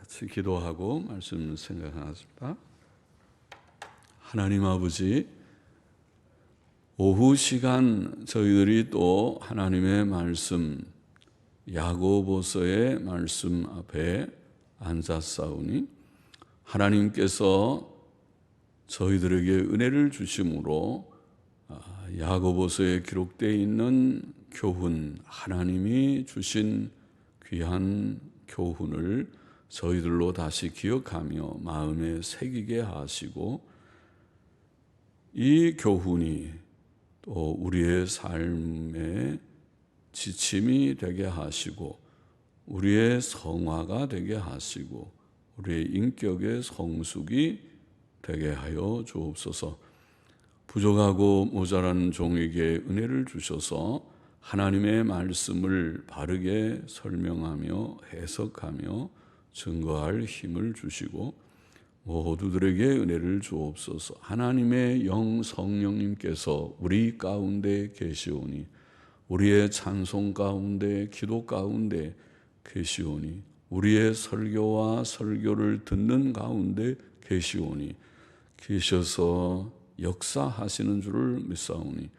같이 기도하고 말씀 생각하겠습니다. 하나님 아버지, 오후 시간 저희들이 또 하나님의 말씀, 야고보서의 말씀 앞에 앉았사오니 하나님께서 저희들에게 은혜를 주심으로 야고보서에 기록되어 있는 교훈, 하나님이 주신 귀한 교훈을 저희들로 다시 기억하며 마음에 새기게 하시고, 이 교훈이 또 우리의 삶의 지침이 되게 하시고 우리의 성화가 되게 하시고 우리의 인격의 성숙이 되게 하여 주옵소서. 부족하고 모자란 종에게 은혜를 주셔서 하나님의 말씀을 바르게 설명하며 해석하며 증거할 힘을 주시고 모두들에게 은혜를 주옵소서. 하나님의 영 성령님께서 우리 가운데 계시오니, 우리의 찬송 가운데, 기도 가운데 계시오니, 우리의 설교와 설교를 듣는 가운데 계시오니, 계셔서 역사하시는 줄을 믿사오니,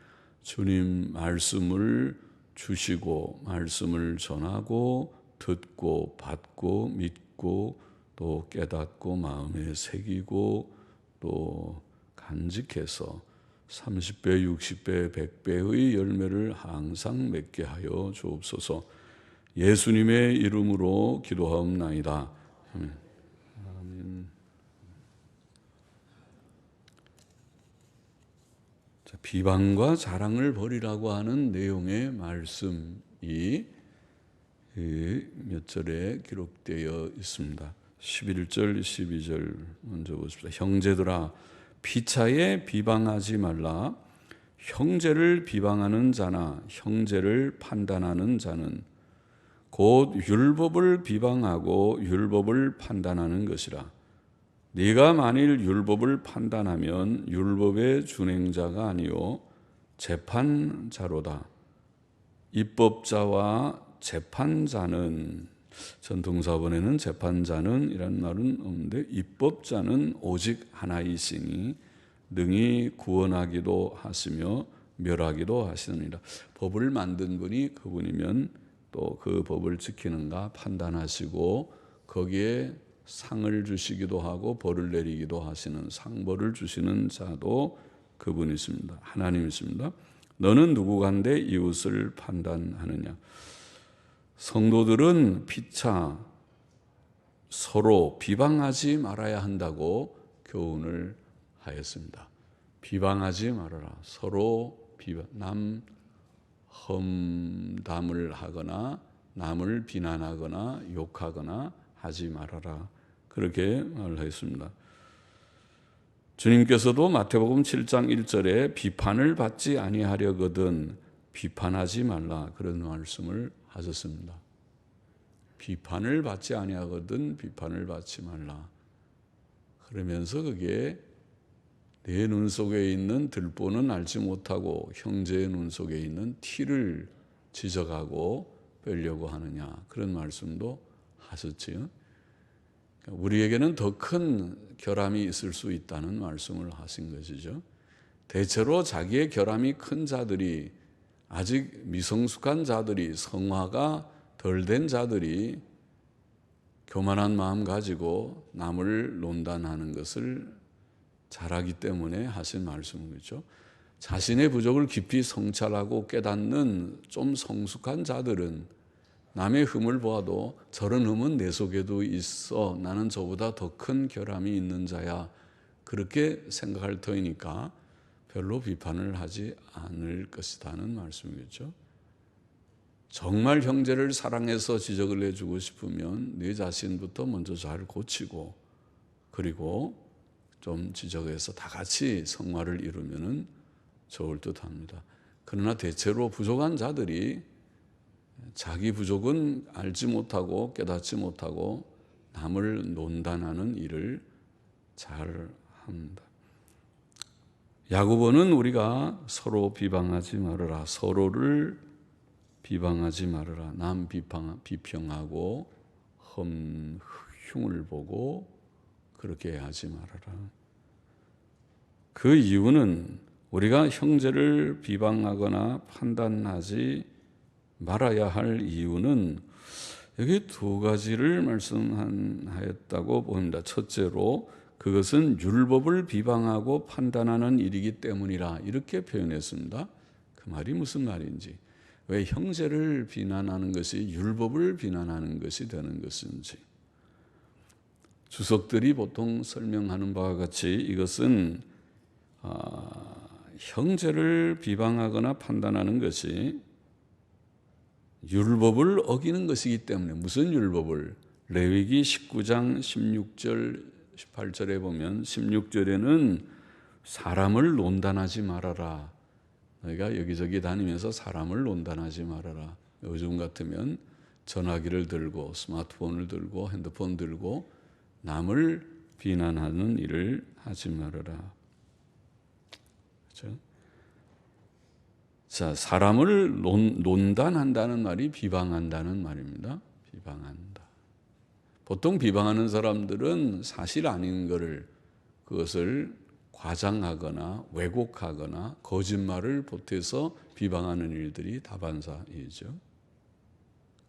주님 말씀을 주시고 말씀을 전하고 듣고 받고 믿고 또 깨닫고 마음에 새기고 또 간직해서 30배, 60배, 100배의 열매를 항상 맺게 하여 주옵소서. 예수님의 이름으로 기도하옵나이다. 아멘. 비방과 자랑을 버리라고 하는 내용의 말씀이 몇 절에 기록되어 있습니다. 11절, 12절 먼저 보십시다. 형제들아, 피차에 비방하지 말라. 형제를 비방하는 자나 형제를 판단하는 자는 곧 율법을 비방하고 율법을 판단하는 것이라. 네가 만일 율법을 판단하면 율법의 준행자가 아니요 재판자로다. 입법자와 재판자는, 전통사본에는 재판자는 이란 말은 없는데 입법자는 오직 하나이시니 능히 구원하기도 하시며 멸하기도 하시느니라. 법을 만든 분이 그분이면 또 그 법을 지키는가 판단하시고 거기에 상을 주시기도 하고 벌을 내리기도 하시는, 상벌을 주시는 자도 그분이십니다. 하나님이십니다. 너는 누구간데 이웃을 판단하느냐. 성도들은 피차 서로 비방하지 말아야 한다고 교훈을 하였습니다. 비방하지 말아라. 서로 남 험담을 하거나 남을 비난하거나 욕하거나 하지 말아라. 그렇게 말했습니다. 주님께서도 마태복음 7장 1절에 비판을 받지 아니하려거든 비판하지 말라, 그런 말씀을 하셨습니다. 비판을 받지 아니하거든 비판을 받지 말라. 그러면서 그게 내 눈 속에 있는 들보는 알지 못하고 형제의 눈 속에 있는 티를 지적하고 빼려고 하느냐, 그런 말씀도 하셨지요. 우리에게는 더 큰 결함이 있을 수 있다는 말씀을 하신 것이죠. 대체로 자기의 결함이 큰 자들이, 아직 미성숙한 자들이, 성화가 덜 된 자들이 교만한 마음 가지고 남을 논단하는 것을 잘하기 때문에 하신 말씀이죠. 자신의 부족을 깊이 성찰하고 깨닫는 좀 성숙한 자들은 남의 흠을 보아도 저런 흠은 내 속에도 있어, 나는 저보다 더 큰 결함이 있는 자야, 그렇게 생각할 터이니까 별로 비판을 하지 않을 것이라는 말씀이겠죠. 정말 형제를 사랑해서 지적을 해주고 싶으면 내 자신부터 먼저 잘 고치고, 그리고 좀 지적해서 다 같이 성화를 이루면 좋을 듯합니다. 그러나 대체로 부족한 자들이 자기 부족은 알지 못하고 깨닫지 못하고 남을 논단하는 일을 잘 합니다. 야고보는 우리가 서로 비방하지 말아라, 서로를 비방하지 말아라, 남 비평하고 흉을 보고 그렇게 하지 말아라. 그 이유는 우리가 형제를 비방하거나 판단하지 말아야 할 이유는 여기 두 가지를 말씀하였다고 봅니다. 첫째로 그것은 율법을 비방하고 판단하는 일이기 때문이라 이렇게 표현했습니다. 그 말이 무슨 말인지, 왜 형제를 비난하는 것이 율법을 비난하는 것이 되는 것인지, 주석들이 보통 설명하는 바와 같이 이것은 형제를 비방하거나 판단하는 것이 율법을 어기는 것이기 때문에, 무슨 율법을? 레위기 19장 16절 18절에 보면 16절에는 사람을 논단하지 말아라. 너희가 여기저기 다니면서 사람을 논단하지 말아라. 요즘 같으면 전화기를 들고 스마트폰을 들고 핸드폰 들고 남을 비난하는 일을 하지 말아라. 그렇죠? 자, 사람을 논단한다는 말이 비방한다는 말입니다. 비방한다. 보통 비방하는 사람들은 사실 아닌 것을, 그것을 과장하거나 왜곡하거나 거짓말을 보태서 비방하는 일들이 다반사이죠.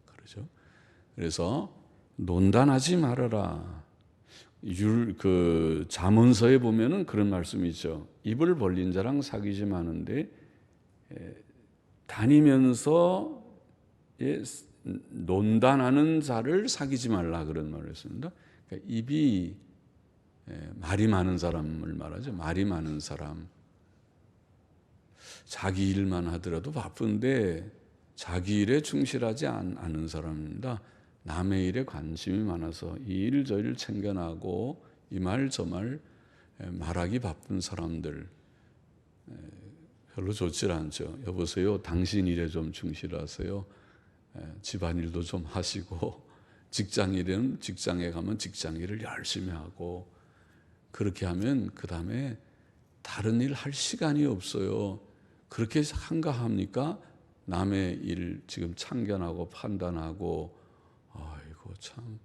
그렇죠? 그래서 논단하지 말아라. 잠언서에 보면은 그런 말씀이 있죠. 입을 벌린 자랑 사귀지 마는데 다니면서 논단하는 자를 사귀지 말라, 그런 말을 했습니다. 그러니까 입이 말이 많은 사람을 말하죠. 말이 많은 사람. 자기 일만 하더라도 바쁜데 자기 일에 충실하지 않은 사람입니다. 남의 일에 관심이 많아서 이 일 저 일 챙겨나고 이 말 저 말 말하기 바쁜 사람들 별로 좋지 않죠. 여보세요, 당신 일에 좀 충실하세요. 집안일도 좀 하시고, 직장일에는 직장에 가면 직장일을 열심히 하고, 그렇게 하면 그 다음에 다른 일 할 시간이 없어요. 그렇게 한가합니까? 남의 일 지금 참견하고 판단하고, 아이고 참,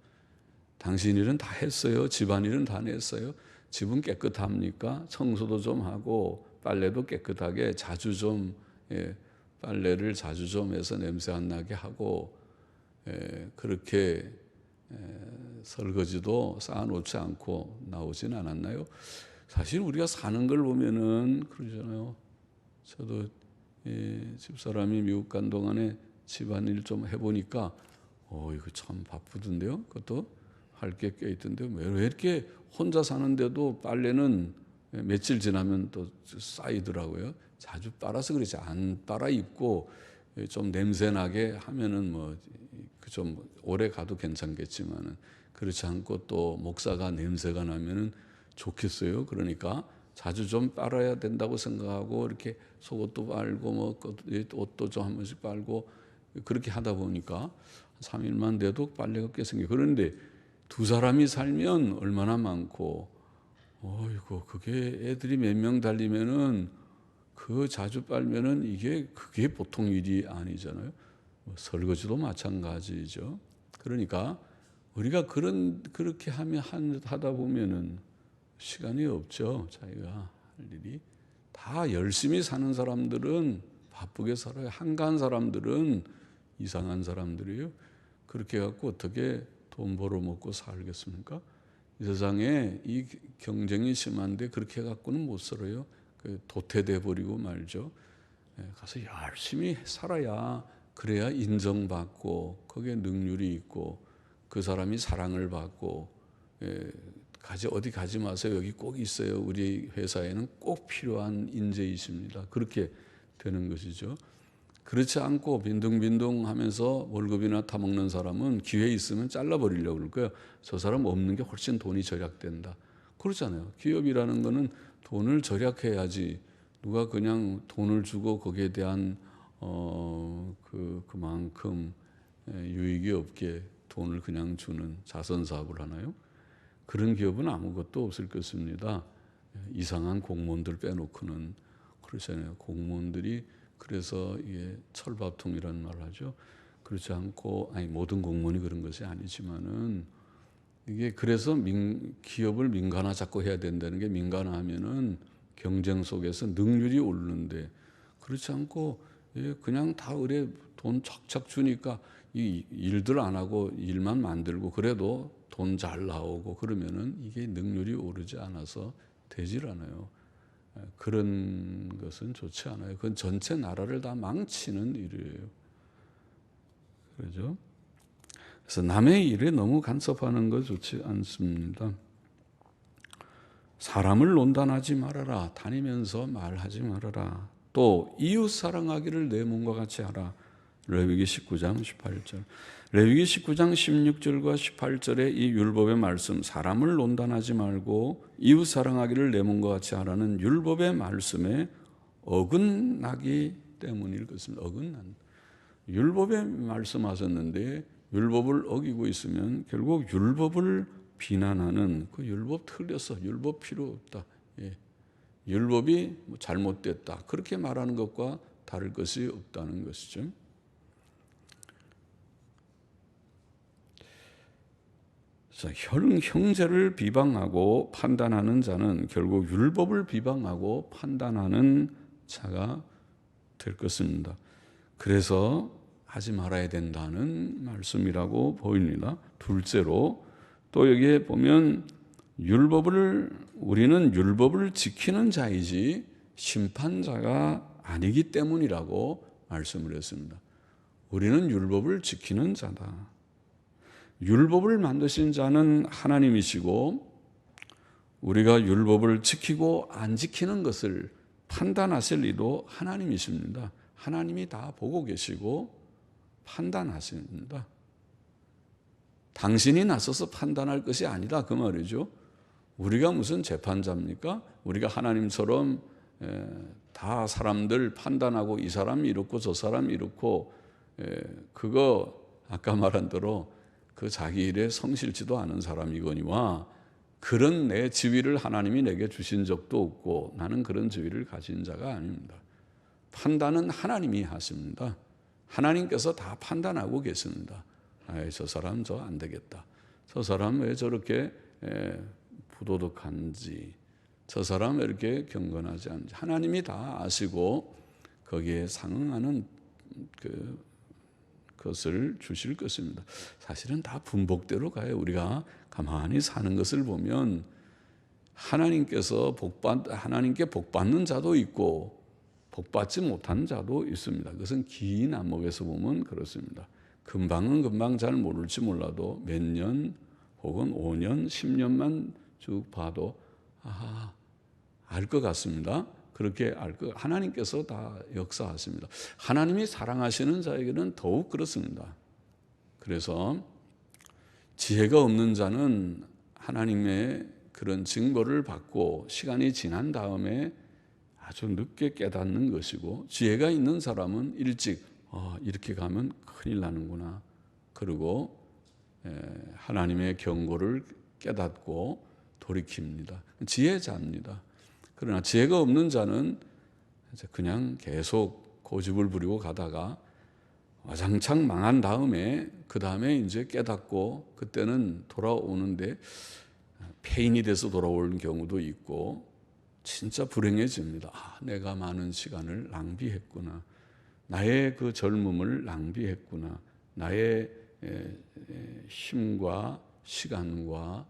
당신 일은 다 했어요. 집안일은 다 냈어요. 집은 깨끗합니까? 청소도 좀 하고 빨래도 깨끗하게 자주 좀, 빨래를 자주 좀 해서 냄새 안 나게 하고, 그렇게 설거지도 쌓아놓지 않고 나오진 않았나요? 사실 우리가 사는 걸 보면은 그러잖아요. 저도 집사람이 미국 간 동안에 집안일 좀 해보니까 이거 참 바쁘던데요. 그것도 할 게 꽤 있던데 왜 이렇게 혼자 사는데도 빨래는 며칠 지나면 또 쌓이더라고요. 자주 빨아서 그렇지, 안 빨아 입고 좀 냄새 나게 하면은 뭐 좀 오래 가도 괜찮겠지만은, 그렇지 않고 또 목사가 냄새가 나면은 좋겠어요. 그러니까 자주 좀 빨아야 된다고 생각하고 이렇게 속옷도 빨고 뭐 옷도 좀 한 번씩 빨고 그렇게 하다 보니까 3일만 돼도 빨래가 꽤 생겨요. 그런데 두 사람이 살면 얼마나 많고, 어이구, 그게 애들이 몇 명 달리면은 그 자주 빨면은 그게 보통 일이 아니잖아요. 설거지도 마찬가지죠. 그러니까 우리가 그렇게 하다 보면은 시간이 없죠. 자기가 할 일이. 다 열심히 사는 사람들은 바쁘게 살아요. 한가한 사람들은 이상한 사람들이에요. 그렇게 해갖고 어떻게 돈 벌어먹고 살겠습니까? 이 세상에 이 경쟁이 심한데 그렇게 해갖고는 못 살아요. 도태돼 버리고 말죠. 가서 열심히 살아야, 그래야 인정받고 거기에 능률이 있고 그 사람이 사랑을 받고, 어디 가지 마세요. 여기 꼭 있어요. 우리 회사에는 꼭 필요한 인재이십니다. 그렇게 되는 것이죠. 그렇지 않고 빈둥빈둥 하면서 월급이나 타먹는 사람은 기회 있으면 잘라버리려고 그럴 거예요. 저 사람 없는 게 훨씬 돈이 절약된다. 그렇잖아요. 기업이라는 거는 돈을 절약해야지, 누가 그냥 돈을 주고 거기에 대한 그만큼 유익이 없게 돈을 그냥 주는 자선사업을 하나요? 그런 기업은 아무것도 없을 것입니다. 이상한 공무원들 빼놓고는. 그렇잖아요. 공무원들이 그래서 이게 철밥통이라는 말을 하죠. 그렇지 않고, 모든 공무원이 그런 것이 아니지만은 이게 그래서 기업을 민간화 자꾸 해야 된다는 게, 민간화하면은 경쟁 속에서 능률이 오르는데, 그렇지 않고 그냥 다 의뢰 돈 착착 주니까 이 일들 안 하고 일만 만들고 그래도 돈 잘 나오고 그러면은 이게 능률이 오르지 않아서 되질 않아요. 그런 것은 좋지 않아요. 그건 전체 나라를 다 망치는 일이에요. 그렇죠? 그래서 남의 일에 너무 간섭하는 거 좋지 않습니다. 사람을 논단하지 말아라. 다니면서 말하지 말아라. 또 이웃 사랑하기를 내 몸과 같이 하라. 레위기 19장 18절. 레위기 19장 16절과 18절의 이 율법의 말씀, 사람을 논단하지 말고 이웃 사랑하기를 내 몸과 같이 하라는 율법의 말씀에 어긋나기 때문일 것입니다. 어긋난. 율법에 말씀하셨는데 율법을 어기고 있으면 결국 율법을 비난하는, 그 율법 틀렸어, 율법 필요 없다, 율법이 잘못됐다, 그렇게 말하는 것과 다를 것이 없다는 것이죠. 형제를 비방하고 판단하는 자는 결국 율법을 비방하고 판단하는 자가 될 것입니다. 그래서 하지 말아야 된다는 말씀이라고 보입니다. 둘째로 또 여기에 보면 우리는 율법을 지키는 자이지 심판자가 아니기 때문이라고 말씀을 했습니다. 우리는 율법을 지키는 자다. 율법을 만드신 자는 하나님이시고 우리가 율법을 지키고 안 지키는 것을 판단하실 이도 하나님이십니다. 하나님이 다 보고 계시고 판단하십니다. 당신이 나서서 판단할 것이 아니다, 그 말이죠. 우리가 무슨 재판자입니까? 우리가 하나님처럼 다 사람들 판단하고 이 사람이 이렇고 저 사람이 이렇고, 그거 아까 말한 대로 그 자기 일에 성실지도 않은 사람이거니와 그런 내 지위를 하나님이 내게 주신 적도 없고 나는 그런 지위를 가진 자가 아닙니다. 판단은 하나님이 하십니다. 하나님께서 다 판단하고 계십니다. 저 사람 저 안 되겠다. 저 사람 왜 저렇게 부도덕한지, 저 사람 왜 이렇게 경건하지 않은지 하나님이 다 아시고 거기에 상응하는 것을 주실 것입니다. 사실은 다 분복대로 가요. 우리가 가만히 사는 것을 보면 하나님께 복받는 자도 있고 복받지 못한 자도 있습니다. 그것은 긴 안목에서 보면 그렇습니다. 금방은 금방 잘 모를지 몰라도 몇 년 혹은 5년, 10년만 쭉 봐도 알 것 같습니다. 그렇게 하나님께서 다 역사하십니다. 하나님이 사랑하시는 자에게는 더욱 그렇습니다. 그래서 지혜가 없는 자는 하나님의 그런 증거를 받고 시간이 지난 다음에 아주 늦게 깨닫는 것이고, 지혜가 있는 사람은 일찍 이렇게 가면 큰일 나는구나, 그리고 하나님의 경고를 깨닫고 돌이킵니다. 지혜자입니다. 그러나 지혜가 없는 자는 그냥 계속 고집을 부리고 가다가 와장창 망한 다음에 그 다음에 이제 깨닫고 그때는 돌아오는데 폐인이 돼서 돌아오는 경우도 있고 진짜 불행해집니다. 내가 많은 시간을 낭비했구나. 나의 그 젊음을 낭비했구나. 나의 힘과 시간과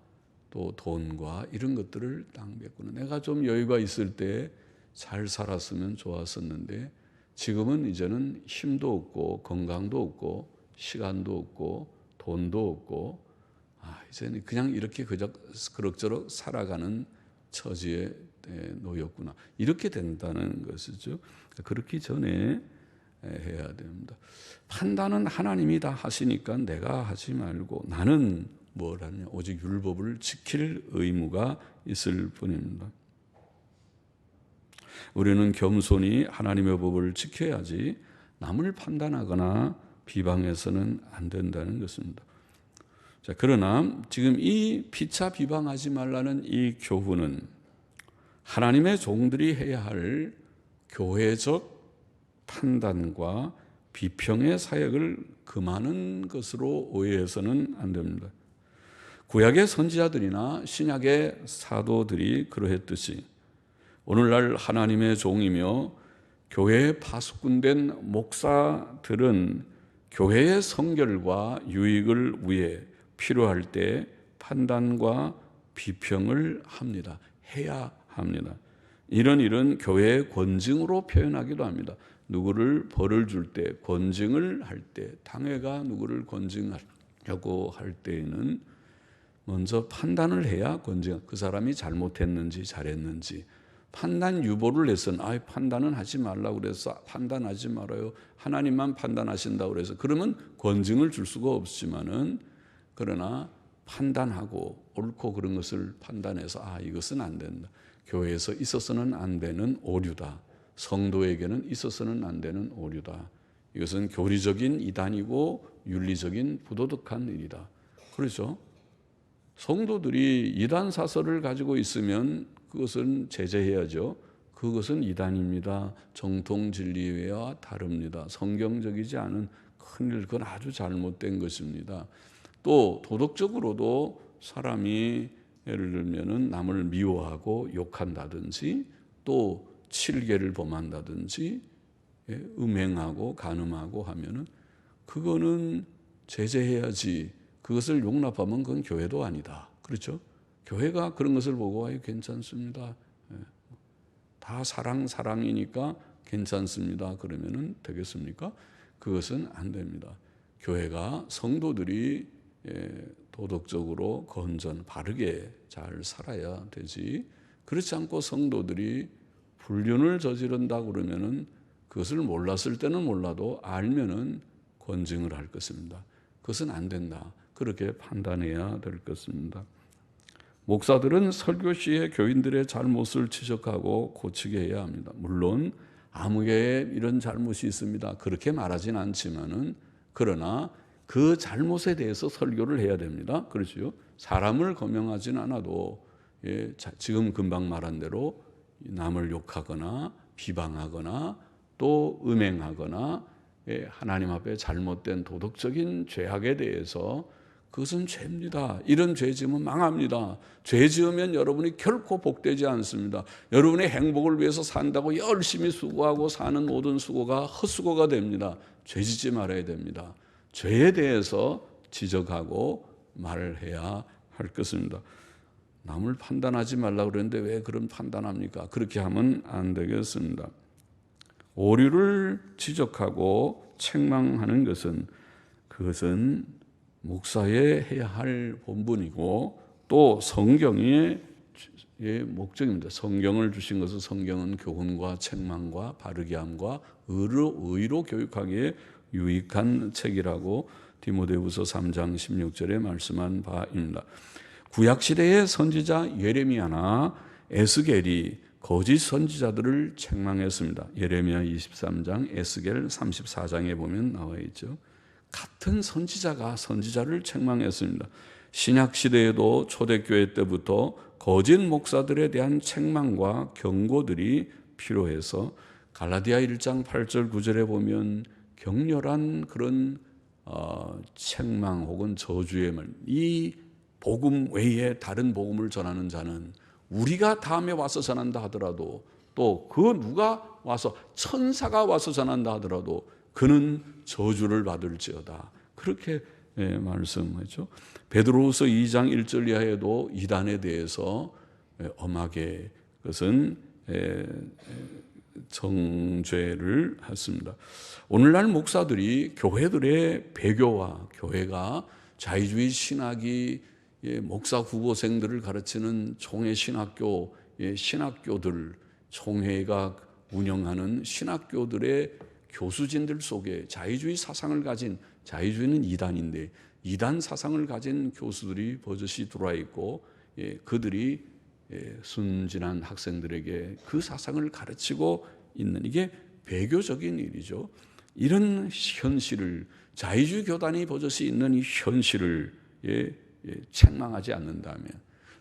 또 돈과 이런 것들을 낭비했구나. 내가 좀 여유가 있을 때 잘 살았으면 좋았었는데 지금은 이제는 힘도 없고 건강도 없고 시간도 없고 돈도 없고 이제는 그냥 이렇게 그럭저럭 살아가는 처지에 놓였구나. 이렇게 된다는 것이죠. 그렇기 전에 해야 됩니다. 판단은 하나님이 다 하시니까 내가 하지 말고 나는 뭘 하느냐? 오직 율법을 지킬 의무가 있을 뿐입니다. 우리는 겸손히 하나님의 법을 지켜야지 남을 판단하거나 비방해서는 안 된다는 것입니다. 자, 그러나 지금 이 피차 비방하지 말라는 이 교훈은 하나님의 종들이 해야 할 교회적 판단과 비평의 사역을 금하는 것으로 오해해서는 안 됩니다. 구약의 선지자들이나 신약의 사도들이 그러했듯이 오늘날 하나님의 종이며 교회에 파수꾼된 목사들은 교회의 성결과 유익을 위해 필요할 때 판단과 비평을 합니다. 해야 합니다. 이런 일은 교회의 권징으로 표현하기도 합니다. 누구를 벌을 줄 때, 권징을 할 때, 당회가 누구를 권징하려고 할 때에는 먼저 판단을 해야 권징, 그 사람이 잘못했는지 잘했는지 판단 유보를 해서는 판단은 하지 말라고 그래서 판단하지 말아요. 하나님만 판단하신다고 그래서 그러면 권징을 줄 수가 없지만은 그러나 판단하고 옳고 그런 것을 판단해서 이것은 안 된다. 교회에서 있어서는 안 되는 오류다. 성도에게는 있어서는 안 되는 오류다. 이것은 교리적인 이단이고 윤리적인 부도덕한 일이다. 그렇죠? 성도들이 이단 사설을 가지고 있으면 그것은 제재해야죠. 그것은 이단입니다. 정통 진리와 다릅니다. 성경적이지 않은 큰일, 그건 아주 잘못된 것입니다. 또 도덕적으로도 사람이 예를 들면은 남을 미워하고 욕한다든지 또 칠계를 범한다든지 음행하고 간음하고 하면은 그거는 제재해야지. 그것을 용납하면 그건 교회도 아니다. 그렇죠? 교회가 그런 것을 보고 괜찮습니다. 다 사랑이니까 괜찮습니다. 그러면은 되겠습니까? 그것은 안 됩니다. 교회가 성도들이 도덕적으로 바르게 잘 살아야 되지. 그렇지 않고 성도들이 불륜을 저지른다 그러면은 그것을 몰랐을 때는 몰라도 알면은 권징을 할 것입니다. 그것은 안 된다. 그렇게 판단해야 될 것입니다. 목사들은 설교 시에 교인들의 잘못을 지적하고 고치게 해야 합니다. 물론 아무 교회에 이런 잘못이 있습니다. 그렇게 말하진 않지만은 그러나 그 잘못에 대해서 설교를 해야 됩니다. 그렇죠? 사람을 거명하진 않아도 지금 금방 말한 대로 남을 욕하거나 비방하거나 또 음행하거나 하나님 앞에 잘못된 도덕적인 죄악에 대해서 그것은 죄입니다. 이런 죄 지으면 망합니다. 죄 지으면 여러분이 결코 복되지 않습니다. 여러분의 행복을 위해서 산다고 열심히 수고하고 사는 모든 수고가 헛수고가 됩니다. 죄 짓지 말아야 됩니다. 죄에 대해서 지적하고 말을 해야 할 것입니다. 남을 판단하지 말라고 그랬는데 왜 그런 판단합니까? 그렇게 하면 안 되겠습니다. 오류를 지적하고 책망하는 것은 그것은 목사의 해야 할 본분이고 또 성경의 목적입니다. 성경을 주신 것은 성경은 교훈과 책망과 바르게 함과 의로 교육하기에 유익한 책이라고 디모데후서 3장 16절에 말씀한 바입니다. 구약시대의 선지자 예레미야나 에스겔이 거짓 선지자들을 책망했습니다. 예레미야 23장, 에스겔 34장에 보면 나와 있죠. 같은 선지자가 선지자를 책망했습니다. 신약시대에도 초대교회 때부터 거짓 목사들에 대한 책망과 경고들이 필요해서 갈라디아 1장 8절 9절에 보면 격렬한 그런 책망 혹은 저주의 말, 이 복음 외에 다른 복음을 전하는 자는 우리가 다음에 와서 전한다 하더라도 또 그 누가 와서 천사가 와서 전한다 하더라도 그는 저주를 받을지어다. 그렇게 말씀하죠. 베드로후서 2장 1절 이하에도 이단에 대해서 엄하게 그것은 정죄를 했습니다. 오늘날 목사들이 교회들의 배교와 교회가 자유주의 신학이 목사 후보생들을 가르치는 총회 신학교, 신학교들, 총회가 운영하는 신학교들의 교수진들 속에 자유주의 사상을 가진, 자유주의는 이단인데 이단 사상을 가진 교수들이 버젓이 들어와 있고 그들이 순진한 학생들에게 그 사상을 가르치고 있는, 이게 배교적인 일이죠. 이런 현실을, 자유주의 교단이 버젓이 있는 이 현실을 책망하지 않는다면,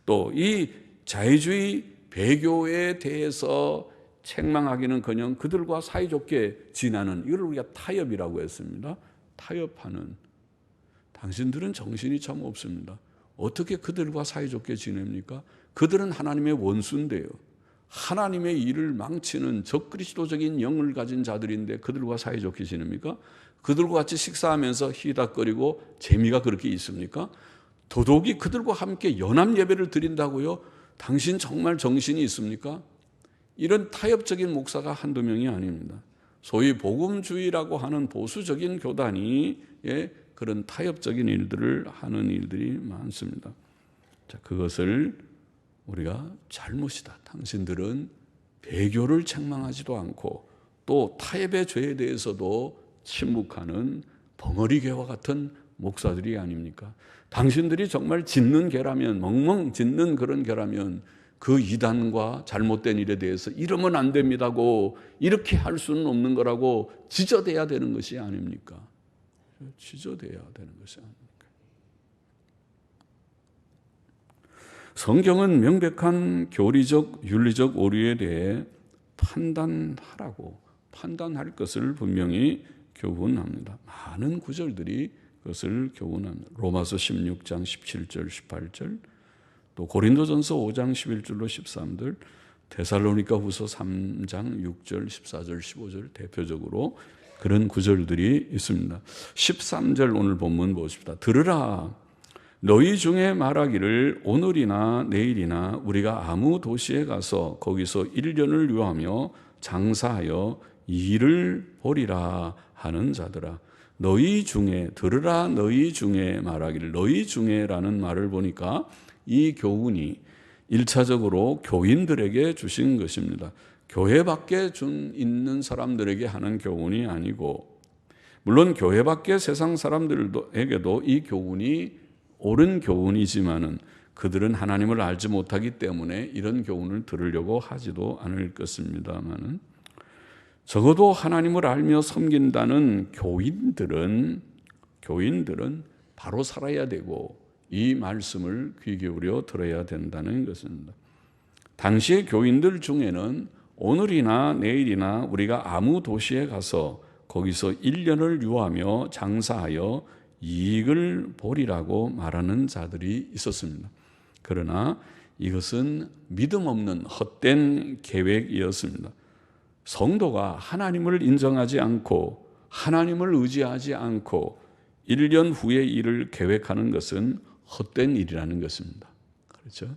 또 이 자유주의 배교에 대해서 책망하기는커녕 그들과 사이좋게 지나는, 이걸 우리가 타협이라고 했습니다. 타협하는, 당신들은 정신이 참 없습니다. 어떻게 그들과 사이좋게 지냅니까? 그들은 하나님의 원수인데요. 하나님의 일을 망치는 적그리스도적인 영을 가진 자들인데 그들과 사이좋게 지냅니까? 그들과 같이 식사하면서 희닥거리고 재미가 그렇게 있습니까? 더더욱이 그들과 함께 연합 예배를 드린다고요? 당신 정말 정신이 있습니까? 이런 타협적인 목사가 한두 명이 아닙니다. 소위 복음주의라고 하는 보수적인 교단이 그런 타협적인 일들을 하는 일들이 많습니다. 자, 그것을 우리가 잘못이다. 당신들은 배교를 책망하지도 않고 또 타협의 죄에 대해서도 침묵하는 벙어리개와 같은 목사들이 아닙니까? 당신들이 정말 짖는 개라면, 멍멍 짖는 그런 개라면 그 이단과 잘못된 일에 대해서 이러면 안 됩니다고, 이렇게 할 수는 없는 거라고 지저대야 되는 것이 아닙니까? 지저대야 되는 것이 아닙니까? 성경은 명백한 교리적, 윤리적 오류에 대해 판단할 것을 분명히 교훈합니다. 많은 구절들이 그것을 교훈합니다. 로마서 16장 17절 18절, 또 고린도전서 5장 11절로 13절, 데살로니가 후서 3장 6절 14절 15절 대표적으로 그런 구절들이 있습니다. 13절 오늘 본문 보십시다. 들으라, 너희 중에 말하기를 오늘이나 내일이나 우리가 아무 도시에 가서 거기서 1년을 유하며 장사하여 일을 보리라 하는 자들아. 너희 중에, 들으라 너희 중에 말하기를, 너희 중에라는 말을 보니까 이 교훈이 1차적으로 교인들에게 주신 것입니다. 교회 밖에 있는 사람들에게 하는 교훈이 아니고, 물론 교회 밖에 세상 사람들에게도 이 교훈이 옳은 교훈이지만은 그들은 하나님을 알지 못하기 때문에 이런 교훈을 들으려고 하지도 않을 것입니다만은, 적어도 하나님을 알며 섬긴다는 교인들은 바로 살아야 되고 이 말씀을 귀 기울여 들어야 된다는 것입니다. 당시의 교인들 중에는 오늘이나 내일이나 우리가 아무 도시에 가서 거기서 1년을 유하며 장사하여 이익을 보리라고 말하는 자들이 있었습니다. 그러나 이것은 믿음 없는 헛된 계획이었습니다. 성도가 하나님을 인정하지 않고 하나님을 의지하지 않고 1년 후의 일을 계획하는 것은 헛된 일이라는 것입니다. 그렇죠?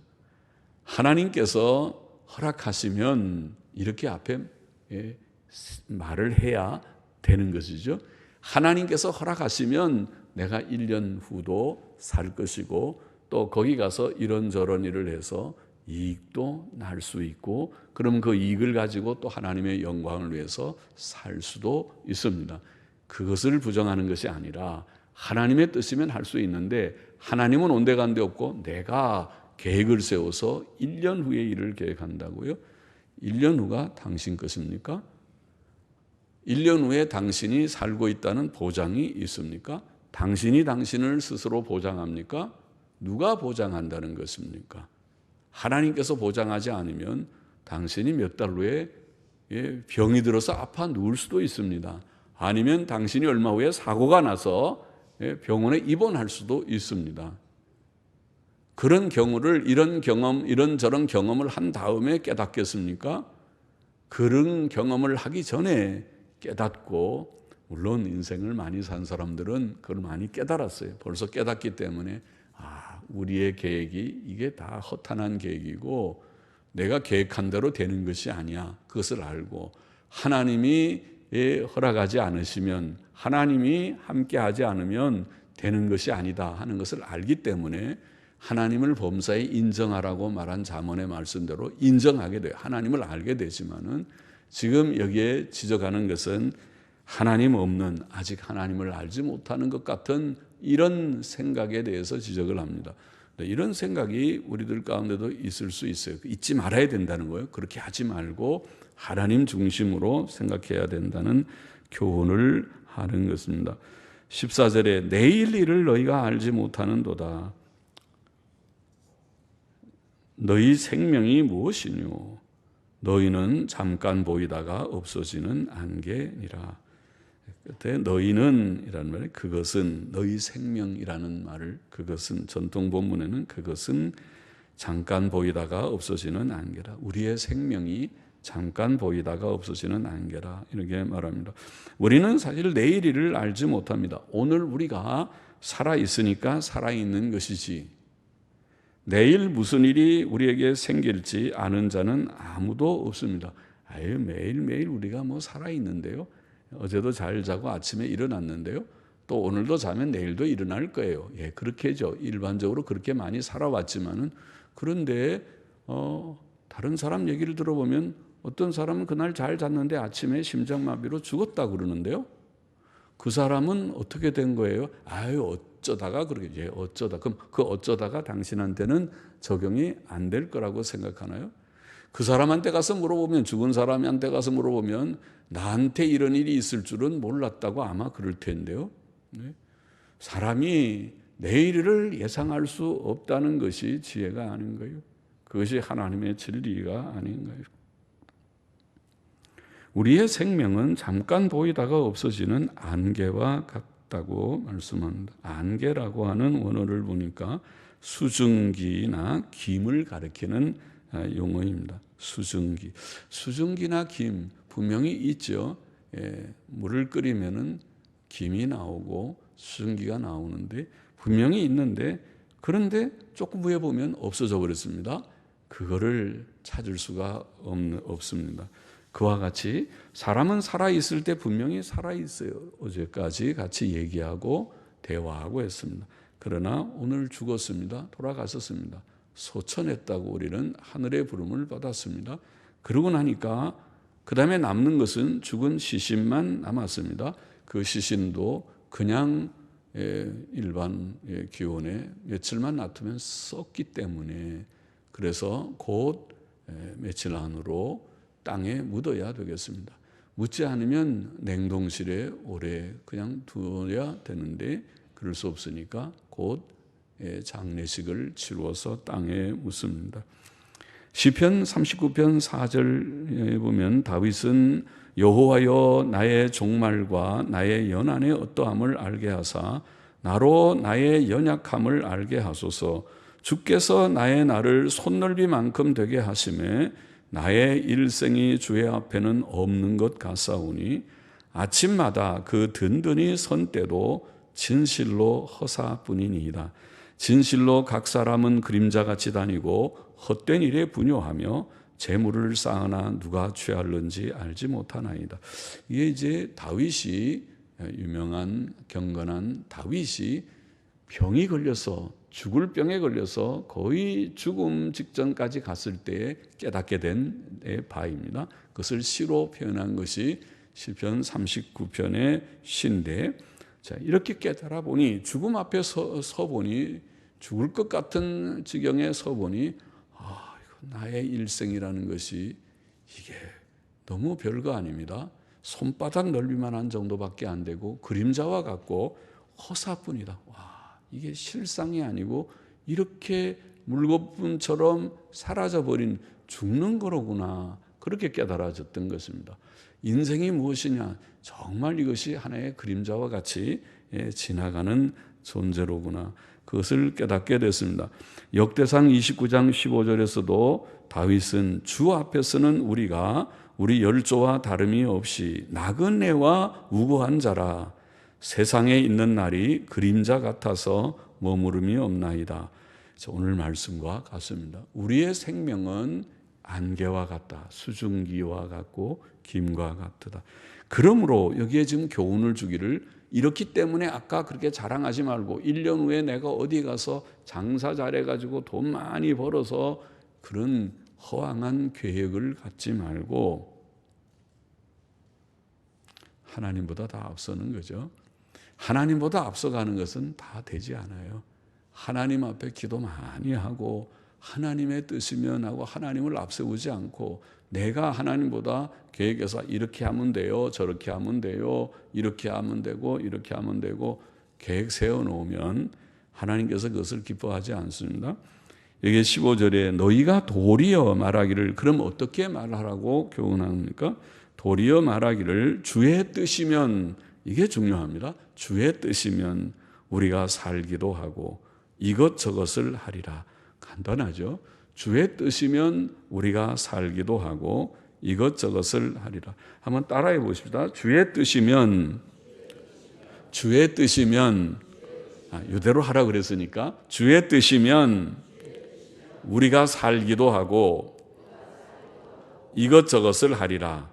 하나님께서 허락하시면 이렇게 앞에 말을 해야 되는 것이죠. 하나님께서 허락하시면 내가 1년 후도 살 것이고 또 거기 가서 이런저런 일을 해서 이익도 날 수 있고, 그럼 그 이익을 가지고 또 하나님의 영광을 위해서 살 수도 있습니다. 그것을 부정하는 것이 아니라 하나님의 뜻이면 할 수 있는데, 하나님은 온데간데 없고 내가 계획을 세워서 1년 후의 일을 계획한다고요? 1년 후가 당신 것입니까? 1년 후에 당신이 살고 있다는 보장이 있습니까? 당신이 당신을 스스로 보장합니까? 누가 보장한다는 것입니까? 하나님께서 보장하지 않으면 당신이 몇 달 후에 병이 들어서 아파 누울 수도 있습니다. 아니면 당신이 얼마 후에 사고가 나서 병원에 입원할 수도 있습니다. 그런 경우를 이런저런 경험을 한 다음에 깨닫겠습니까? 그런 경험을 하기 전에 깨닫고, 물론 인생을 많이 산 사람들은 그걸 많이 깨달았어요. 벌써 깨닫기 때문에 우리의 계획이 이게 다 허탄한 계획이고 내가 계획한 대로 되는 것이 아니야. 그것을 알고 하나님이 허락하지 않으시면, 하나님이 함께하지 않으면 되는 것이 아니다 하는 것을 알기 때문에 하나님을 범사에 인정하라고 말한 잠언의 말씀대로 인정하게 돼요. 하나님을 알게 되지만은 지금 여기에 지적하는 것은 하나님 없는, 아직 하나님을 알지 못하는 것 같은 이런 생각에 대해서 지적을 합니다. 이런 생각이 우리들 가운데도 있을 수 있어요. 잊지 말아야 된다는 거예요. 그렇게 하지 말고 하나님 중심으로 생각해야 된다는 교훈을 하는 것입니다. 14절에 내일 일을 너희가 알지 못하는도다. 너희 생명이 무엇이뇨? 너희는 잠깐 보이다가 없어지는 안개니라. 그때 너희는 이라는 말이 그것은 너희 생명이라는 말을 그것은 전통 본문에는 그것은 잠깐 보이다가 없어지는 안개라. 우리의 생명이 잠깐 보이다가 없어지는 안개라. 이렇게 말합니다. 우리는 사실 내일 일을 알지 못합니다. 오늘 우리가 살아있으니까 살아있는 것이지 내일 무슨 일이 우리에게 생길지 아는 자는 아무도 없습니다. 아유, 매일매일 우리가 뭐 살아있는데요. 어제도 잘 자고 아침에 일어났는데요. 또 오늘도 자면 내일도 일어날 거예요. 예, 그렇게죠. 일반적으로 그렇게 많이 살아왔지만은 그런데 다른 사람 얘기를 들어보면 어떤 사람은 그날 잘 잤는데 아침에 심장마비로 죽었다 그러는데요. 그 사람은 어떻게 된 거예요? 아유, 어쩌다가 그러게. 예, 어쩌다. 그럼 그 어쩌다가 당신한테는 적용이 안 될 거라고 생각하나요? 그 사람한테 가서 물어보면, 죽은 사람한테 가서 물어보면 나한테 이런 일이 있을 줄은 몰랐다고 아마 그럴 텐데요. 네? 사람이 내일을 예상할 수 없다는 것이 지혜가 아닌 거예요. 그것이 하나님의 진리가 아닌 거예요. 우리의 생명은 잠깐 보이다가 없어지는 안개와 같다고 말씀합니다. 안개라고 하는 원어를 보니까 수증기나 김을 가리키는 용어입니다. 수증기. 수증기나 김 분명히 있죠. 예, 물을 끓이면은 김이 나오고 수증기가 나오는데 분명히 있는데 그런데 조금 후에 보면 없어져 버렸습니다. 그거를 찾을 수가 없습니다. 그와 같이 사람은 살아있을 때 분명히 살아있어요. 어제까지 같이 얘기하고 대화하고 했습니다. 그러나 오늘 죽었습니다. 돌아갔었습니다. 소천했다고 우리는 하늘의 부름을 받았습니다. 그러고 나니까 그 다음에 남는 것은 죽은 시신만 남았습니다. 그 시신도 그냥 일반 기온에 며칠만 놔두면 썩기 때문에 그래서 곧 며칠 안으로 땅에 묻어야 되겠습니다. 묻지 않으면 냉동실에 오래 그냥 두어야 되는데 그럴 수 없으니까 곧 장례식을 치루어서 땅에 묻습니다. 시편 39편 4절에 보면 다윗은 여호와여 나의 종말과 나의 연한의 어떠함을 알게 하사 나로 나의 연약함을 알게 하소서. 주께서 나의 날을 손넓이만큼 되게 하심에 나의 일생이 주의 앞에는 없는 것 같사오니 아침마다 그 든든히 선 때도 진실로 허사뿐이니이다. 진실로 각 사람은 그림자같이 다니고 헛된 일에 분요하며 재물을 쌓으나 누가 취할는지 알지 못하나이다. 이게 이제 다윗이 유명한 경건한 다윗이 병이 걸려서 죽을 병에 걸려서 거의 죽음 직전까지 갔을 때에 깨닫게 된 바입니다. 그것을 시로 표현한 것이 시편 39편의 시인데 자, 이렇게 깨달아 보니 죽음 앞에 서 보니 죽을 것 같은 지경에 서 보니 나의 일생이라는 것이 이게 너무 별거 아닙니다. 손바닥 넓이만한 정도밖에 안 되고 그림자와 같고 허사뿐이다. 와, 이게 실상이 아니고 이렇게 물거품처럼 사라져버린 죽는 거로구나. 그렇게 깨달아졌던 것입니다. 인생이 무엇이냐? 정말 이것이 하나의 그림자와 같이 지나가는 존재로구나. 그것을 깨닫게 됐습니다. 역대상 29장 15절에서도 다윗은 주 앞에서는 우리가 우리 열조와 다름이 없이 나그네와 우고한 자라 세상에 있는 날이 그림자 같아서 머무름이 없나이다. 오늘 말씀과 같습니다. 우리의 생명은 안개와 같다. 수증기와 같고 김과 같다. 그러므로 여기에 지금 교훈을 주기를 이렇기 때문에 아까 그렇게 자랑하지 말고 1년 후에 내가 어디 가서 장사 잘해가지고 돈 많이 벌어서 그런 허황한 계획을 갖지 말고 하나님보다 다 앞서는 거죠. 하나님보다 앞서가는 것은 다 되지 않아요. 하나님 앞에 기도 많이 하고 하나님의 뜻이면 하고 하나님을 앞세우지 않고 내가 하나님보다 계획해서 이렇게 하면 돼요, 저렇게 하면 돼요, 이렇게 하면 되고 이렇게 하면 되고 계획 세워놓으면 하나님께서 그것을 기뻐하지 않습니다. 여기 15절에 너희가 도리어 말하기를 그럼 어떻게 말하라고 교훈합니까? 도리어 말하기를 주의 뜻이면 이게 중요합니다. 주의 뜻이면 우리가 살기도 하고 이것저것을 하리라. 간단하죠. 주의 뜻이면 우리가 살기도 하고 이것저것을 하리라. 한번 따라해 보십시다. 주의 뜻이면 이대로 하라 그랬으니까 주의 뜻이면 우리가 살기도 하고 이것저것을 하리라.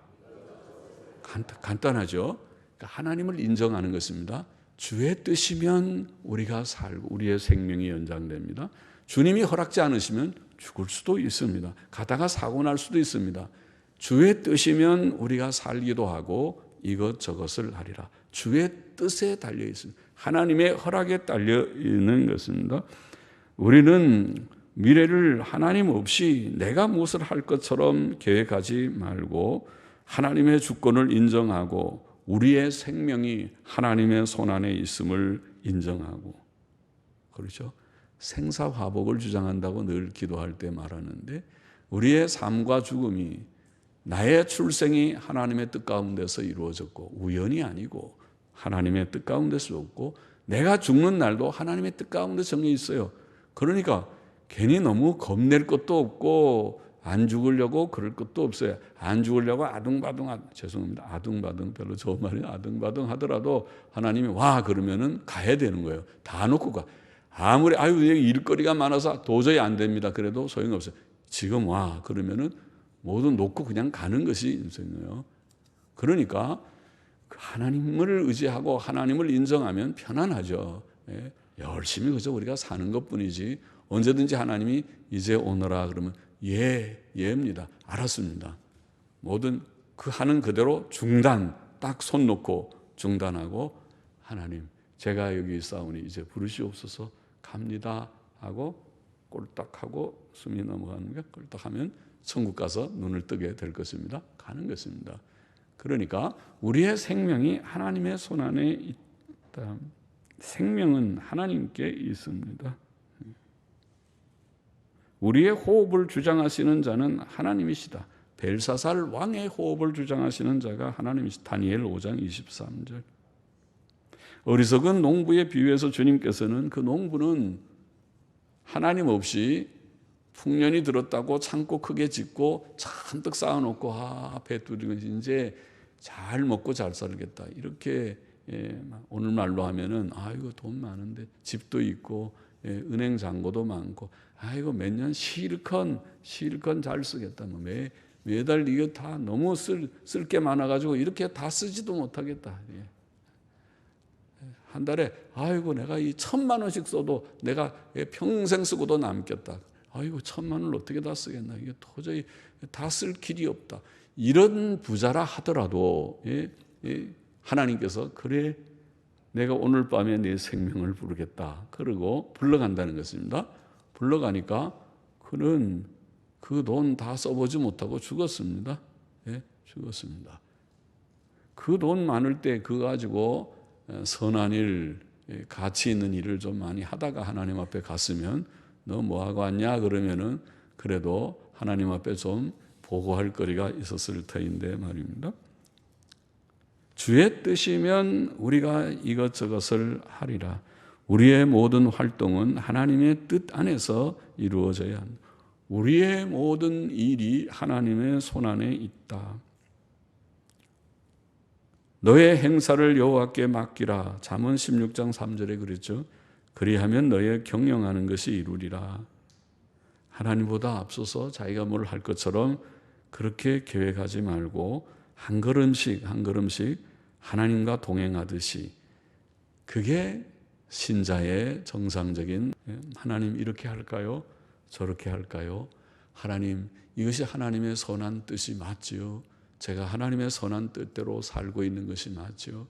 간단하죠. 그러니까 하나님을 인정하는 것입니다. 주의 뜻이면 우리가 살고 우리의 생명이 연장됩니다. 주님이 허락지 않으시면 죽을 수도 있습니다. 가다가 사고 날 수도 있습니다. 주의 뜻이면 우리가 살기도 하고 이것저것을 하리라. 주의 뜻에 달려 있습니다. 하나님의 허락에 달려 있는 것입니다. 우리는 미래를 하나님 없이 내가 무엇을 할 것처럼 계획하지 말고 하나님의 주권을 인정하고 우리의 생명이 하나님의 손안에 있음을 인정하고, 그렇죠? 생사화복을 주장한다고 늘 기도할 때 말하는데, 우리의 삶과 죽음이, 나의 출생이 하나님의 뜻 가운데서 이루어졌고 우연이 아니고 하나님의 뜻 가운데서 없고, 내가 죽는 날도 하나님의 뜻 가운데 정해 있어요. 그러니까 괜히 너무 겁낼 것도 없고 안 죽으려고 그럴 것도 없어요. 안 죽으려고 죄송합니다. 아둥바둥 별로 좋은 말이에요. 아둥바둥 하더라도 하나님이 와 그러면은 가야 되는 거예요. 다 놓고 가. 아무리 일거리가 많아서 도저히 안 됩니다. 그래도 소용없어요. 지금 와 그러면은 모두 놓고 그냥 가는 것이 인생이에요. 그러니까 하나님을 의지하고 하나님을 인정하면 편안하죠. 열심히 그저 우리가 사는 것뿐이지 언제든지 하나님이 이제 오너라 그러면 예입니다. 알았습니다. 모든 그 하는 그대로 중단, 딱 손 놓고 중단하고, 하나님 제가 여기 있사오니 이제 부르시옵소서, 갑니다 하고 꼴딱하고 숨이 넘어가는 게 꼴딱하면 천국 가서 눈을 뜨게 될 것입니다. 가는 것입니다. 그러니까 우리의 생명이 하나님의 손안에 있다. 생명은 하나님께 있습니다. 우리의 호흡을 주장하시는 자는 하나님이시다. 벨사살 왕의 호흡을 주장하시는 자가 하나님이시다. 다니엘 5장 23절. 어리석은 농부의 비유에서 주님께서는 그 농부는 하나님 없이 풍년이 들었다고 창고 크게 짓고 잔뜩 쌓아놓고 배 뚫리고 이제 잘 먹고 잘 살겠다. 이렇게 오늘 말로 하면은 이거 돈 많은데 집도 있고 은행 잔고도 많고 이거 몇 년 실컷 잘 쓰겠다. 매달 이거 다 너무 쓸 게 많아가지고 이렇게 다 쓰지도 못하겠다. 한 달에 내가 이 1,000만 원씩 써도 내가 평생 쓰고도 남겠다. 1,000만 원을 어떻게 다 쓰겠나. 이게 도저히 다 쓸 길이 없다. 이런 부자라 하더라도 하나님께서 그래 내가 오늘 밤에 네 생명을 부르겠다. 그러고 불러간다는 것입니다. 불러가니까 그는 그 돈 다 써보지 못하고 죽었습니다. 죽었습니다. 그 돈 많을 때 그거 가지고 선한 일, 가치 있는 일을 좀 많이 하다가 하나님 앞에 갔으면 너 뭐하고 왔냐 그러면은 그래도 하나님 앞에 좀 보고할 거리가 있었을 터인데 말입니다. 주의 뜻이면 우리가 이것저것을 하리라. 우리의 모든 활동은 하나님의 뜻 안에서 이루어져야 한다. 우리의 모든 일이 하나님의 손안에 있다. 너의 행사를 여호와께 맡기라. 잠언 16장 3절에 그랬죠. 그리하면 너의 경영하는 것이 이루리라. 하나님보다 앞서서 자기가 뭘 할 것처럼 그렇게 계획하지 말고 한 걸음씩 하나님과 동행하듯이, 그게 신자의 정상적인, 하나님 이렇게 할까요? 저렇게 할까요? 하나님, 이것이 하나님의 선한 뜻이 맞지요? 제가 하나님의 선한 뜻대로 살고 있는 것이 맞지요?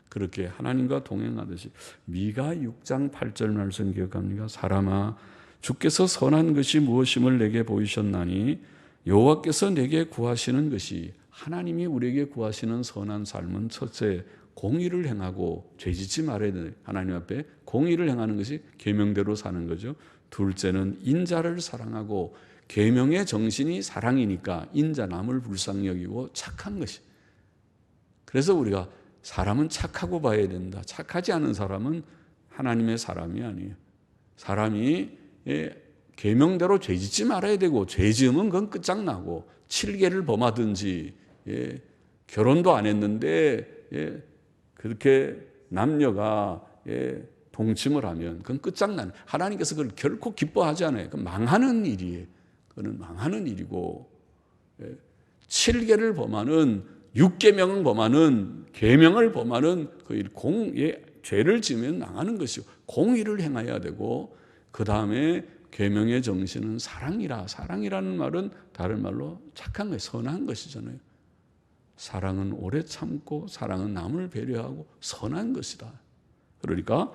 그렇게 하나님과 동행하듯이. 미가 6장 8절 말씀 기억합니까? 사람아, 주께서 선한 것이 무엇임을 내게 보이셨나니 여호와께서 내게 구하시는 것이, 하나님이 우리에게 구하시는 선한 삶은 첫째, 공의를 행하고 죄짓지 말아야 되는, 하나님 앞에 공의를 행하는 것이 계명대로 사는 거죠. 둘째는 인자를 사랑하고, 계명의 정신이 사랑이니까 인자, 남을 불쌍히 여기고 착한 것이. 그래서 우리가 사람은 착하고 봐야 된다. 착하지 않은 사람은 하나님의 사람이 아니에요. 사람이 계명대로 죄짓지 말아야 되고, 죄 지으면 그건 끝장나고, 7계를 범하든지, 결혼도 안 했는데 그렇게 남녀가 동침을 하면 그건 끝장나는, 하나님께서 그걸 결코 기뻐하지 않아요. 그건 망하는 일이에요. 그건 망하는 일이고, 7계를 범하는, 6계명을 범하는, 계명을 범하는 그 죄를 지으면 망하는 것이고, 공의를 행해야 되고, 그 다음에 계명의 정신은 사랑이라는 말은 다른 말로 착한 것, 선한 것이잖아요. 사랑은 오래 참고, 사랑은 남을 배려하고 선한 것이다. 그러니까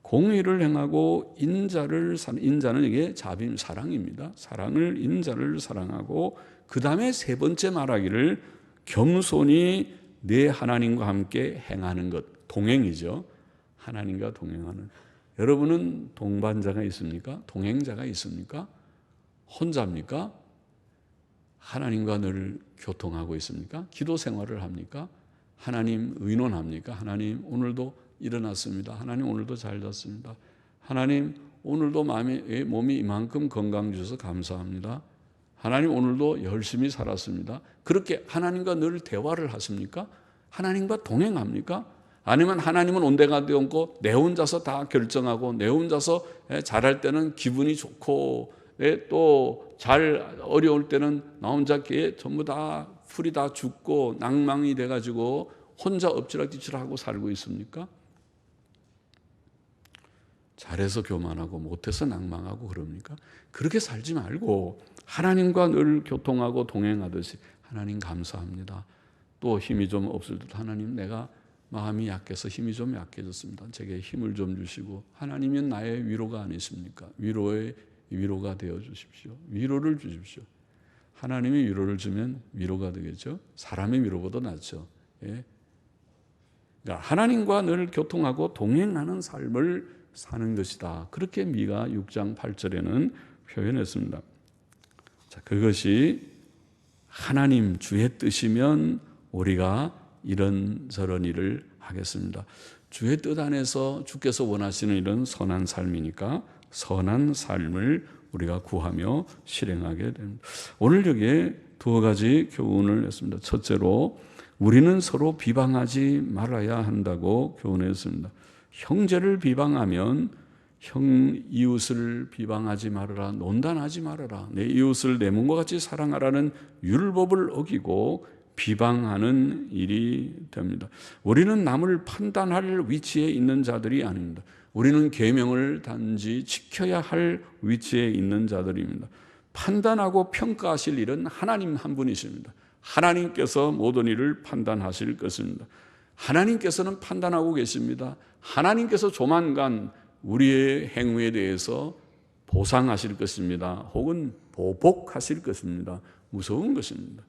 공의를 행하고 인자는 이게 자빔, 사랑입니다. 사랑을, 인자를 사랑하고, 그 다음에 세 번째 말하기를 겸손히 내 하나님과 함께 행하는 것, 동행이죠. 하나님과 동행하는. 여러분은 동반자가 있습니까? 동행자가 있습니까? 혼자입니까? 하나님과 늘 교통하고 있습니까? 기도 생활을 합니까? 하나님 의논합니까? 하나님 오늘도 일어났습니다. 하나님 오늘도 잘 잤습니다. 하나님 오늘도 몸이 이만큼 건강 주셔서 감사합니다. 하나님 오늘도 열심히 살았습니다. 그렇게 하나님과 늘 대화를 하십니까? 하나님과 동행합니까? 아니면 하나님은 온데간데 없고 내 혼자서 다 결정하고, 내 혼자서 잘할 때는 기분이 좋고, 또 잘 어려울 때는 나 혼자 전부 다 풀이 다 죽고 낭망이 돼가지고 혼자 엎치락뒤치락하고 살고 있습니까? 잘해서 교만하고 못해서 낭망하고 그럽니까? 그렇게 살지 말고 하나님과 늘 교통하고 동행하듯이, 하나님 감사합니다. 또 힘이 좀 없을 때도 하나님, 내가 마음이 약해서 힘이 좀 약해졌습니다. 제게 힘을 좀 주시고, 하나님은 나의 위로가 아니십니까? 위로가 되어 주십시오. 위로를 주십시오. 하나님이 위로를 주면 위로가 되겠죠. 사람의 위로보다 낫죠. 그러니까 하나님과 늘 교통하고 동행하는 삶을 사는 것이다. 그렇게 미가 6장 8절에는 표현했습니다. 자, 그것이 하나님 주의 뜻이면 우리가 이런저런 일을 하겠습니다. 주의 뜻 안에서 주께서 원하시는 일은 선한 삶이니까 선한 삶을 우리가 구하며 실행하게 됩니다. 오늘 여기에 두 가지 교훈을 했습니다. 첫째로 우리는 서로 비방하지 말아야 한다고 교훈했습니다. 형제를 비방하면 이웃을 비방하지 말아라, 논단하지 말아라, 내 이웃을 내 몸과 같이 사랑하라는 율법을 어기고 비방하는 일이 됩니다. 우리는 남을 판단할 위치에 있는 자들이 아닙니다. 우리는 계명을 단지 지켜야 할 위치에 있는 자들입니다. 판단하고 평가하실 일은 하나님 한 분이십니다. 하나님께서 모든 일을 판단하실 것입니다. 하나님께서는 판단하고 계십니다. 하나님께서 조만간 우리의 행위에 대해서 보상하실 것입니다. 혹은 보복하실 것입니다. 무서운 것입니다.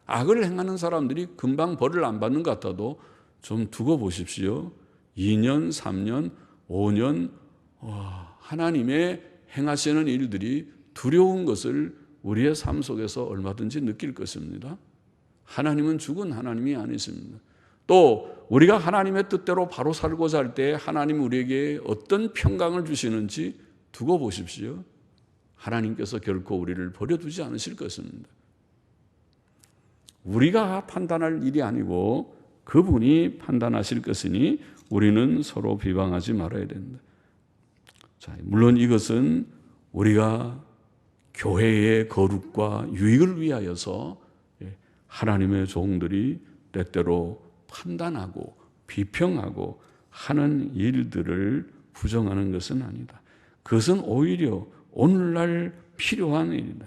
악을 행하는 사람들이 금방 벌을 안 받는 것 같아도 좀 두고 보십시오. 2년, 3년, 5년 하나님의 행하시는 일들이 두려운 것을 우리의 삶 속에서 얼마든지 느낄 것입니다. 하나님은 죽은 하나님이 아니십니다. 또 우리가 하나님의 뜻대로 바로 살고자 할 때 하나님 우리에게 어떤 평강을 주시는지 두고 보십시오. 하나님께서 결코 우리를 버려두지 않으실 것입니다. 우리가 판단할 일이 아니고 그분이 판단하실 것이니 우리는 서로 비방하지 말아야 된다. 자, 물론 이것은 우리가 교회의 거룩과 유익을 위하여서 하나님의 종들이 때때로 판단하고 비평하고 하는 일들을 부정하는 것은 아니다. 그것은 오히려 오늘날 필요한 일이다.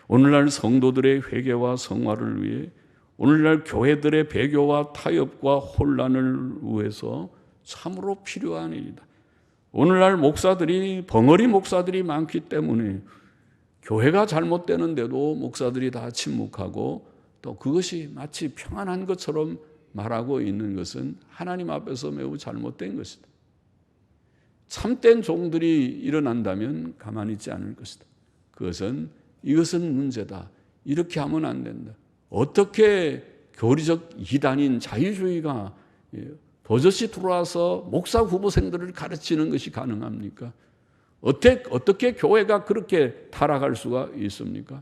오늘날 성도들의 회개와 성화를 위해, 오늘날 교회들의 배교와 타협과 혼란을 위해서 참으로 필요한 일이다. 오늘날 벙어리 목사들이 많기 때문에 교회가 잘못되는데도 목사들이 다 침묵하고 또 그것이 마치 평안한 것처럼 말하고 있는 것은 하나님 앞에서 매우 잘못된 것이다. 참된 종들이 일어난다면 가만히 있지 않을 것이다. 이것은 문제다. 이렇게 하면 안 된다. 어떻게 교리적 이단인 자유주의가 버젓이 들어와서 목사 후보생들을 가르치는 것이 가능합니까? 어떻게 교회가 그렇게 타락할 수가 있습니까?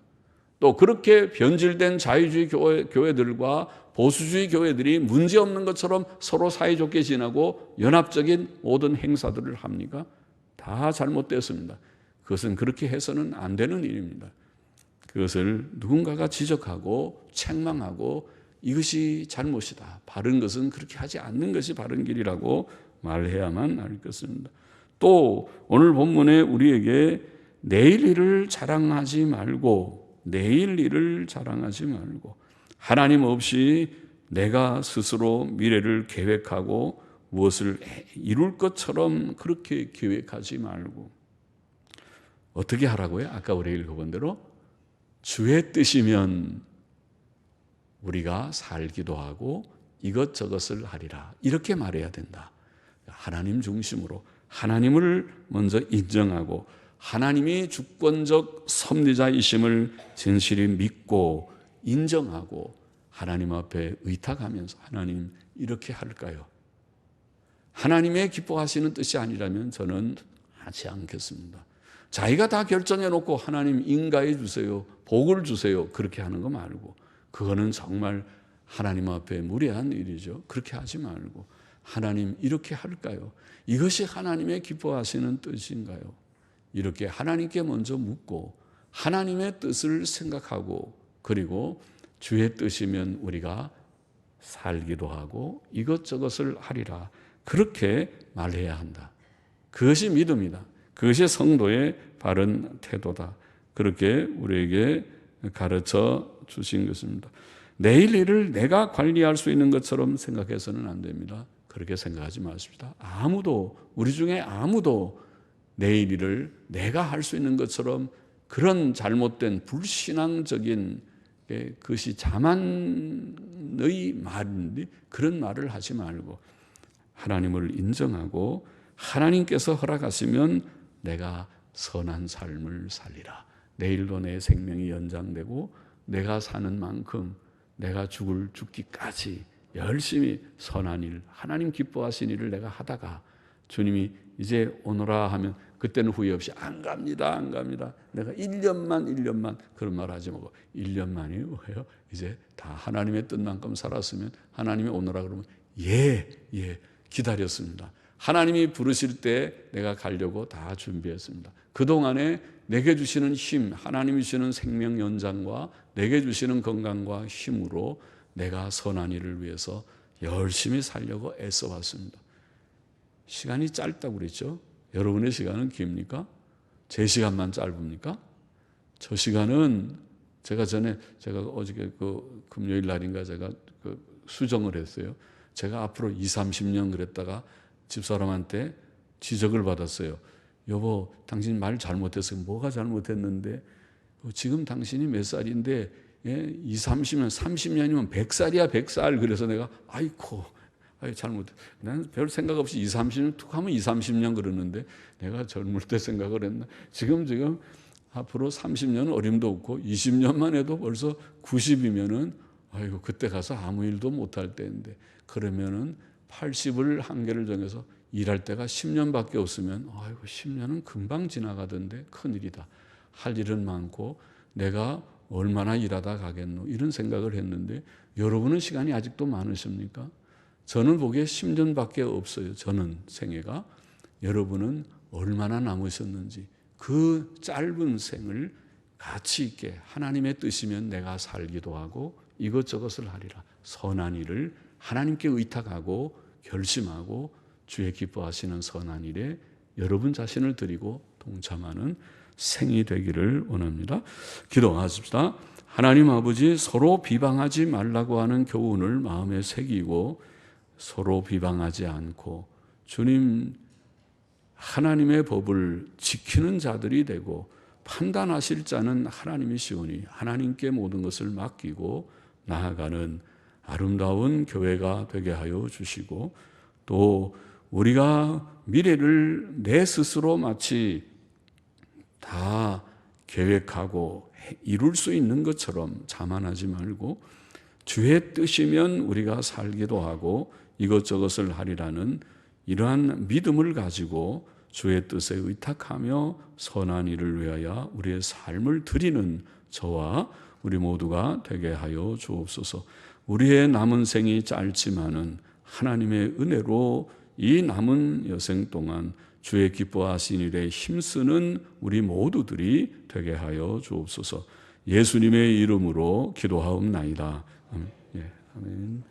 또 그렇게 변질된 자유주의 교회들과 보수주의 교회들이 문제없는 것처럼 서로 사이좋게 지내고 연합적인 모든 행사들을 합니까? 다 잘못됐습니다. 그것은 그렇게 해서는 안 되는 일입니다. 그것을 누군가가 지적하고 책망하고 이것이 잘못이다, 바른 것은 그렇게 하지 않는 것이 바른 길이라고 말해야만 하겠습니다. 또 오늘 본문에 우리에게 내일 일을 자랑하지 말고 하나님 없이 내가 스스로 미래를 계획하고 무엇을 이룰 것처럼 그렇게 계획하지 말고 어떻게 하라고요? 아까 우리 읽어본 대로 주의 뜻이면 우리가 살기도 하고 이것저것을 하리라, 이렇게 말해야 된다. 하나님 중심으로 하나님을 먼저 인정하고 하나님이 주권적 섭리자이심을 진실히 믿고 인정하고 하나님 앞에 의탁하면서 하나님 이렇게 할까요? 하나님의 기뻐하시는 뜻이 아니라면 저는 하지 않겠습니다. 자기가 다 결정해 놓고 하나님 인가해 주세요, 복을 주세요, 그렇게 하는 거 말고, 그거는 정말 하나님 앞에 무례한 일이죠. 그렇게 하지 말고 하나님 이렇게 할까요? 이것이 하나님의 기뻐하시는 뜻인가요? 이렇게 하나님께 먼저 묻고 하나님의 뜻을 생각하고 그리고 주의 뜻이면 우리가 살기도 하고 이것저것을 하리라, 그렇게 말해야 한다. 그것이 믿음이다. 그것이 성도의 바른 태도다. 그렇게 우리에게 가르쳐 주신 것입니다. 내일 일을 내가 관리할 수 있는 것처럼 생각해서는 안 됩니다. 그렇게 생각하지 마십시다. 우리 중에 아무도 내일 일을 내가 할 수 있는 것처럼 그런 잘못된 불신앙적인 그것이 자만의 말인데 그런 말을 하지 말고 하나님을 인정하고 하나님께서 허락하시면 내가 선한 삶을 살리라. 내일도 내 생명이 연장되고 내가 사는 만큼 내가 죽기까지 열심히 선한 일, 하나님 기뻐하신 일을 내가 하다가 주님이 이제 오너라 하면 그때는 후회 없이 안 갑니다. 내가 1년만 그런 말 하지 말고 1년만이 뭐예요? 이제 다 하나님의 뜻만큼 살았으면 하나님이 오너라 그러면 예 기다렸습니다. 하나님이 부르실 때 내가 가려고 다 준비했습니다. 그동안에 내게 주시는 힘, 하나님이 주시는 생명 연장과 내게 주시는 건강과 힘으로 내가 선한 일을 위해서 열심히 살려고 애써왔습니다. 시간이 짧다고 그랬죠? 여러분의 시간은 깁니까? 제 시간만 짧습니까? 저 시간은 제가 어저께 금요일 날인가 제가 수정을 했어요. 제가 앞으로 20-30년 그랬다가 집사람한테 지적을 받았어요. 여보, 당신 말 잘못했어요. 뭐가 잘못했는데? 지금 당신이 몇 살인데 20-30년, 30년이면 100살이야 100살. 그래서 내가 잘못해. 난 별 생각 없이 20-30년 툭 하면 20-30년 그러는데 내가 젊을 때 생각을 했나? 지금 앞으로 30년은 어림도 없고 20년만 해도 벌써 90이면은 그때 가서 아무 일도 못할 때인데, 그러면은 80을 한계를 정해서 일할 때가 10년밖에 없으면 10년은 금방 지나가던데 큰일이다. 할 일은 많고 내가 얼마나 일하다 가겠노, 이런 생각을 했는데 여러분은 시간이 아직도 많으십니까? 저는 보기에 10년밖에 없어요. 저는 생애가. 여러분은 얼마나 남으셨는지 그 짧은 생을 가치 있게 하나님의 뜻이면 내가 살기도 하고 이것저것을 하리라. 선한 일을 하나님께 의탁하고 결심하고 주의 기뻐하시는 선한 일에 여러분 자신을 드리고 동참하는 생이 되기를 원합니다. 기도하십시다. 하나님 아버지, 서로 비방하지 말라고 하는 교훈을 마음에 새기고 서로 비방하지 않고 주님 하나님의 법을 지키는 자들이 되고 판단하실 자는 하나님이시오니 하나님께 모든 것을 맡기고 나아가는 아름다운 교회가 되게 하여 주시고, 또 우리가 미래를 내 스스로 마치 다 계획하고 이룰 수 있는 것처럼 자만하지 말고 주의 뜻이면 우리가 살기도 하고 이것저것을 하리라는 이러한 믿음을 가지고 주의 뜻에 의탁하며 선한 일을 위하여 우리의 삶을 드리는 저와 우리 모두가 되게 하여 주옵소서. 우리의 남은 생이 짧지만은 하나님의 은혜로 이 남은 여생 동안 주의 기뻐하신 일에 힘쓰는 우리 모두들이 되게 하여 주옵소서. 예수님의 이름으로 기도하옵나이다. 아멘.